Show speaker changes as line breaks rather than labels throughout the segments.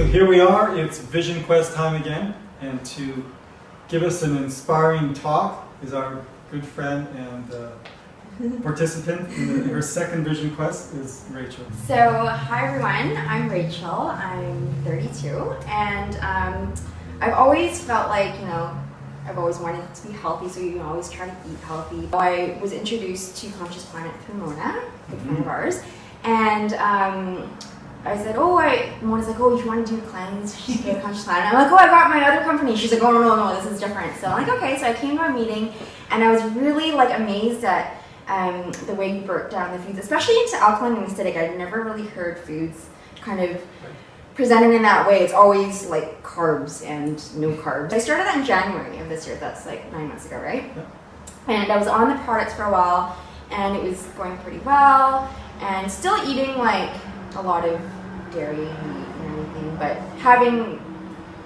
here we are, it's Vision Quest time again, and to give us an inspiring talk is our good friend and participant in her second Vision Quest is Rachel.
So, hi everyone, I'm Rachel, I'm 32, and I've always felt like, I've always wanted to be healthy, so you always try to eat healthy. I was introduced to Conscious Planet through Mona, a good friend of ours, and I said, Mona's like, you want to do a cleanse? She's like, Conscious Planet. I'm like, I got my other company. She's like, no, this is different. So I'm like, okay. So I came to a meeting, and I was really amazed at the way you broke down the foods, especially into alkaline and acidic. I'd never really heard foods kind of presented in that way. It's always like carbs and no carbs. I started that in January of this year. That's like 9 months ago, right? Yeah. And I was on the products for a while, and it was going pretty well, and still eating like a lot of dairy and meat and everything, but having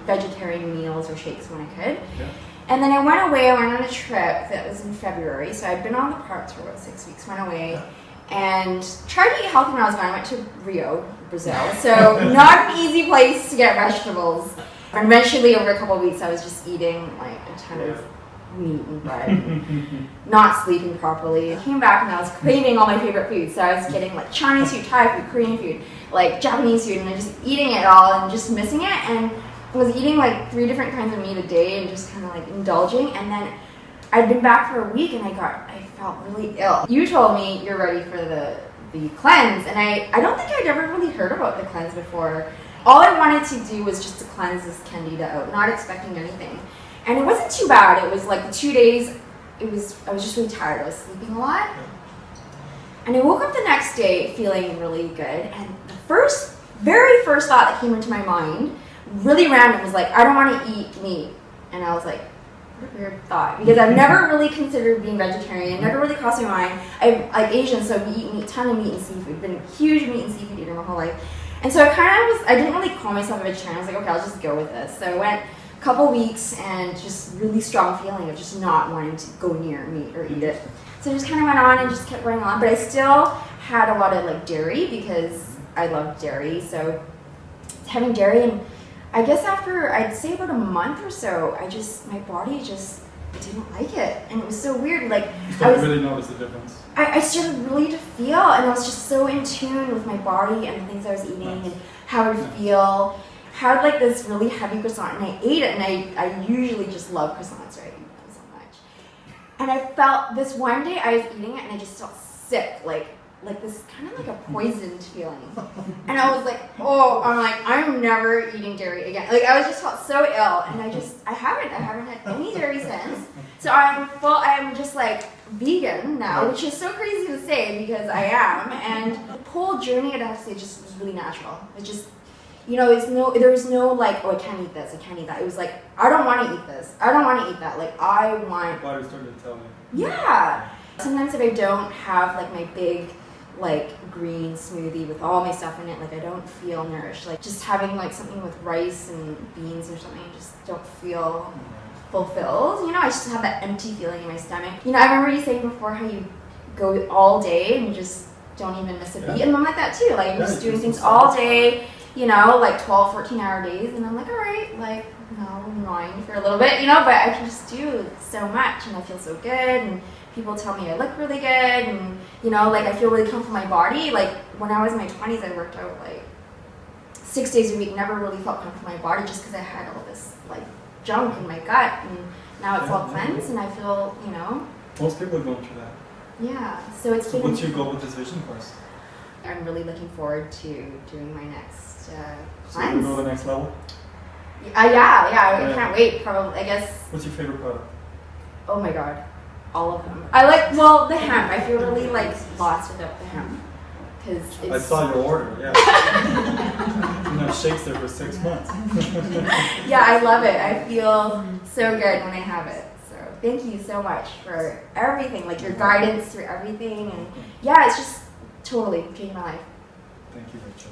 vegetarian meals or shakes when I could. Yeah. And then I went away, I went on a trip that was in February, so I'd been on the products for about 6 weeks, went away, and tried to eat healthy when I was gone. I went to Rio, Brazil, so not an easy place to get vegetables. And eventually, over a couple of weeks, I was just eating like a ton of meat and bread, and not sleeping properly. I came back and I was craving all my favorite foods, so I was getting like Chinese food, Thai food, Korean food, like Japanese food, and I was just eating it all and just missing it, and I was eating like 3 different kinds of meat a day and just kind of like indulging. And then I'd been back for a week and I felt really ill. You told me you're ready for the cleanse, and I don't think I'd ever really heard about the cleanse before. All I wanted to do was just to cleanse this candida out, not expecting anything. And it wasn't too bad. It was like the 2 days, I was just really tired. I was sleeping a lot. And I woke up the next day feeling really good. And the very first thought that came into my mind, really random, was like, I don't want to eat meat. And I was like, what a weird thought. Because I've never really considered being vegetarian. Never really crossed my mind. I'm like Asian, so we eat a ton of meat and seafood. Been a huge meat and seafood eater my whole life. And so I didn't really call myself a vegetarian. I was like, okay, I'll just go with this. So I went couple weeks and just really strong feeling of just not wanting to go near meat or eat it. So I just kind of went on and just kept going on, but I still had a lot of like dairy because I love dairy. So having dairy, and I guess after I'd say about a month or so, my body just didn't like it, and it was so weird. Like
I really noticed the difference.
I started really to feel, and I was just so in tune with my body and the things I was eating and how I would feel. Had like this really heavy croissant, and I ate it, and I usually just love croissants, right? I eat them so much. And I felt this one day I was eating it, and I just felt sick, like this kind of like a poisoned feeling. And I was like, I'm never eating dairy again. Like I just felt so ill, and I haven't had any dairy since. So I'm just like vegan now, which is so crazy to say because I am. And the whole journey, I'd have to say, just was really natural. It just, there was no like, I can't eat this, I can't eat that. It was like, I don't want to eat this, I don't want to eat that. Like, I want...
Body started to tell me.
Yeah. Sometimes if I don't have like my big, like green smoothie with all my stuff in it, like I don't feel nourished. Like just having like something with rice and beans or something, I just don't feel fulfilled. I just have that empty feeling in my stomach. I remember you saying before how you go all day and you just don't even miss a beat. And I'm like that too. Like I'm just doing things all day. Like 12, 14-hour days, and I'm like, all right, like, mind for a little bit, but I can just do so much, and I feel so good, and people tell me I look really good, and, like, I feel really comfortable in my body. Like, when I was in my 20s, I worked out, like, 6 days a week, never really felt comfortable in my body, just because I had all this, like, junk in my gut, and now it's all cleansed, and I feel,
Most people are going through that.
Yeah, so it's been...
What's your goal with this vision course?
I'm really looking forward to doing my next
so you go to the next level?
I can't wait, probably, I guess.
What's your favorite product?
Oh my god, all of them. I like, the hemp. I feel really like lost without the hemp.
I saw your order, yeah. Shakes there for 6 months.
Yeah, I love it. I feel so good when I have it. So thank you so much for everything, like your guidance through everything. And yeah, it's just totally changed my life.
Thank you, Rachel.